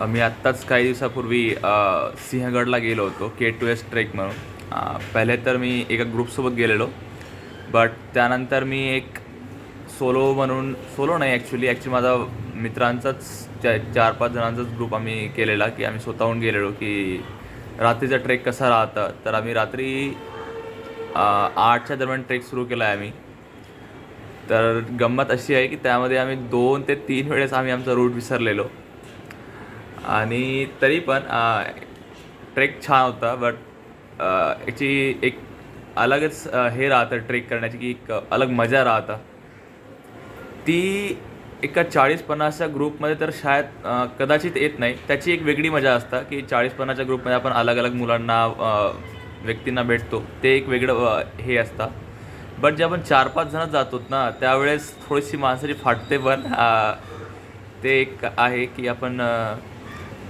मी आत्ताच काही दिवसापूर्वी सिंहगडला गेलो होतो K2S ट्रेक म्हणून. पहिले तर मी एका ग्रुपसोबत गेलेलो, बट त्यानंतर मी एक सोलो नाही ॲक्च्युली माझा मित्रांचाच 4-5 जणांचाच ग्रुप आम्ही केलेला, की आम्ही स्वतःहून गेलेलो की रात्रीचा ट्रेक कसा राहतं. तर आम्ही रात्री 8च्या दरम्यान ट्रेक सुरू केला आहे आम्ही. तर गंमत अशी आहे की त्यामध्ये आम्ही 2 ते 3 वेळेस आम्ही आमचा रूट विसरलेलो. आणि तरी पण ट्रेक छान होता. बट याची एक अलगच हे राहतं ट्रेक करण्याची, की एक अलग मजा राहतं. ती एका 40-50च्या ग्रुपमध्ये तर शायद कदाचित येत नाही. त्याची एक वेगळी मजा असतं की 40-50च्या ग्रुपमध्ये आपण अलग अलग मुलांना व्यक्तींना भेटतो. ते एक वेगळं हे असतं. बट जे आपण 4-5 जण जातो ना, त्यावेळेस थोडीशी माणसाची फाटते पण. ते एक आहे की आपण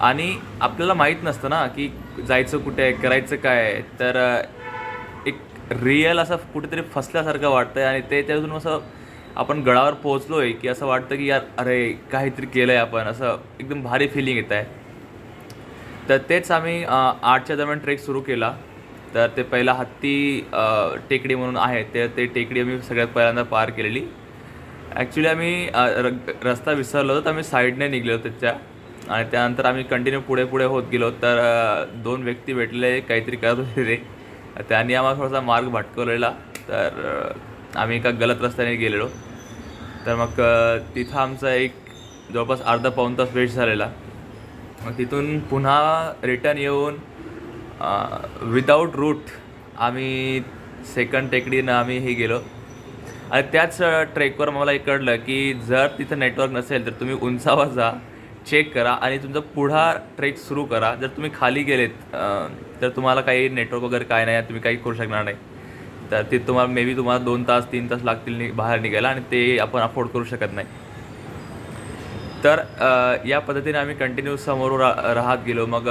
आणि आपल्याला माहीत नसतं ना की जायचं कुठे आहे, करायचं काय आहे. तर एक रिअल असं कुठेतरी फसल्यासारखं वाटतं आहे आणि ते त्यातून असं आपण गडावर पोहोचलो आहे की असं वाटतं की यार अरे काहीतरी केलं आहे आपण, असं एकदम भारी फिलिंग येत आहे. तर तेच आम्ही 8च्या दरम्यान ट्रेक सुरू केला. तर ते पहिला हत्ती टेकडी म्हणून आहे, ते टेकडी आम्ही सगळ्यात पहिल्यांदा पार केलेली. ॲक्च्युली आम्ही रस्ता विसरलो होतो, तर आम्ही साईडने निघलो त्याच्या. आणि त्यानंतर आम्ही कंटिन्यू पुढे पुढे होत गेलो. तर 2 व्यक्ती भेटले, काहीतरी करत होते ते. त्यांनी आम्हाला थोडासा मार्ग भटकवलेला. तर आम्ही एका गलत रस्त्याने गेलेलो. तर मग तिथं आमचा एक जवळपास अर्धा पाऊण तास वेस्ट झालेला. मग तिथून पुन्हा रिटर्न येऊन विदाऊट रूट आम्ही सेकंड टेकडीनं आम्ही हे गेलो. आणि त्याच ट्रेकवर मला एक कळलं की जर तिथं नेटवर्क नसेल तर तुम्ही उंचावर जा, चेक करा आणि तुमचा पुढा ट्रेक सुरू करा. जर तुम्ही खाली गेलेत तर तुम्हाला काही नेटवर्क वगैरे काय नाही, तुम्ही काही करू शकणार नाही. तर ते तुम्हाला मे बी तुम्हाला 2 तास 3 तास लागतील बाहेर निघायला, आणि ते आपण अफोर्ड करू शकत नाही. तर या पद्धतीने आम्ही कंटिन्यू समोर राहत गेलो. मग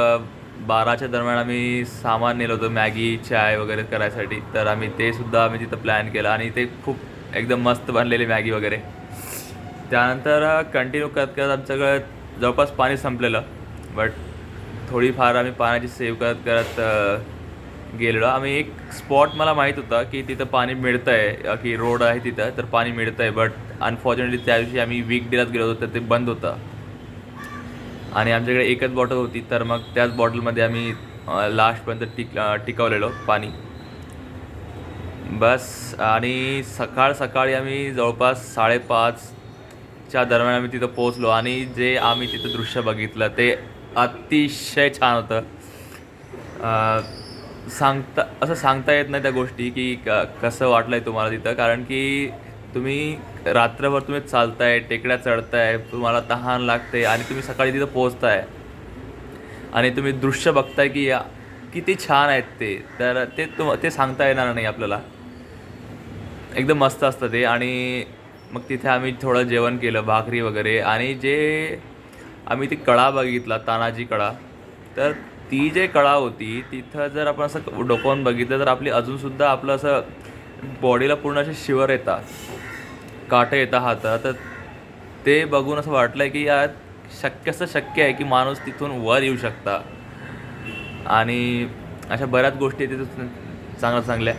12च्या दरम्यान आम्ही सामान नेलं होतं, मॅगी, चाय वगैरे करायसाठी. तर आम्ही ते सुद्धा आम्ही तिथं प्लॅन केलं आणि ते खूप एकदम मस्त बनलेली मॅगी वगैरे. त्यानंतर कंटिन्यू करत करत आमच्याकडं जवळपास पाणी संपलेलं. बट थोडीफार आम्ही पाण्याची सेव्ह करत करत गेलेलो. आम्ही एक स्पॉट मला माहीत होता की तिथं पाणी मिळतं आहे, की रोड आहे तिथं, तर पाणी मिळतं आहे. बट अनफॉर्च्युनेटली त्या दिवशी आम्ही वीकडेलाच गेलो होतो, तर ते बंद होतं. आणि आमच्याकडे एकच बॉटल होती. तर मग त्याच बॉटलमध्ये आम्ही लास्टपर्यंत टिकवलेलो पाणी बस. आणि सकाळी आम्ही जवळपास 5:30च्या दरम्यान आम्ही तिथं पोहोचलो. आणि जे आम्ही तिथं दृश्य बघितलं ते अतिशय छान होतं. सांगता येत नाही त्या गोष्टी की कसं वाटलं आहे तुम्हाला तिथं. कारण की तुम्ही रात्रभर तुम्ही चालताय, टेकड्या चढताय, तुम्हाला तहान लागते आणि तुम्ही सकाळी तिथं पोहोचताय आणि तुम्ही दृश्य बघताय की किती छान आहेत ते. तर ते सांगता येणार नाही आपल्याला. एकदम मस्त असतं ते. आणि मग तिथे आम्ही थोडं जेवण केलं, भाकरी वगैरे. आणि जे आम्ही ती कडा बघितला, तानाजी कडा. तर ती जे कडा होती तिथं जर आपण असं डोकावून बघितलं तर आपली अजूनसुद्धा आपलं असं बॉडीला पूर्ण असे शिवर येतात, काटे येतात हातात. तर ते बघून असं वाटलं की यार शक्य आहे की माणूस तिथून वर येऊ शकता. आणि अशा बऱ्याच गोष्टी तिथं चांगल्या.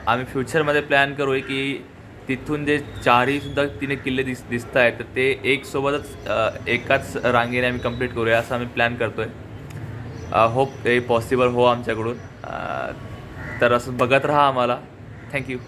आम्ही फ्युचरमध्ये प्लॅन करू आहे की तिथून जे चारहीसुद्धा तिने किल्ले दिसत आहेत, तर ते सोबतच एकाच रांगेने आम्ही कंप्लीट करूया असं आम्ही प्लॅन करतो आहे. होप ते पॉसिबल हो आमच्याकडून. तर असं बघत राहा आम्हाला. थँक्यू.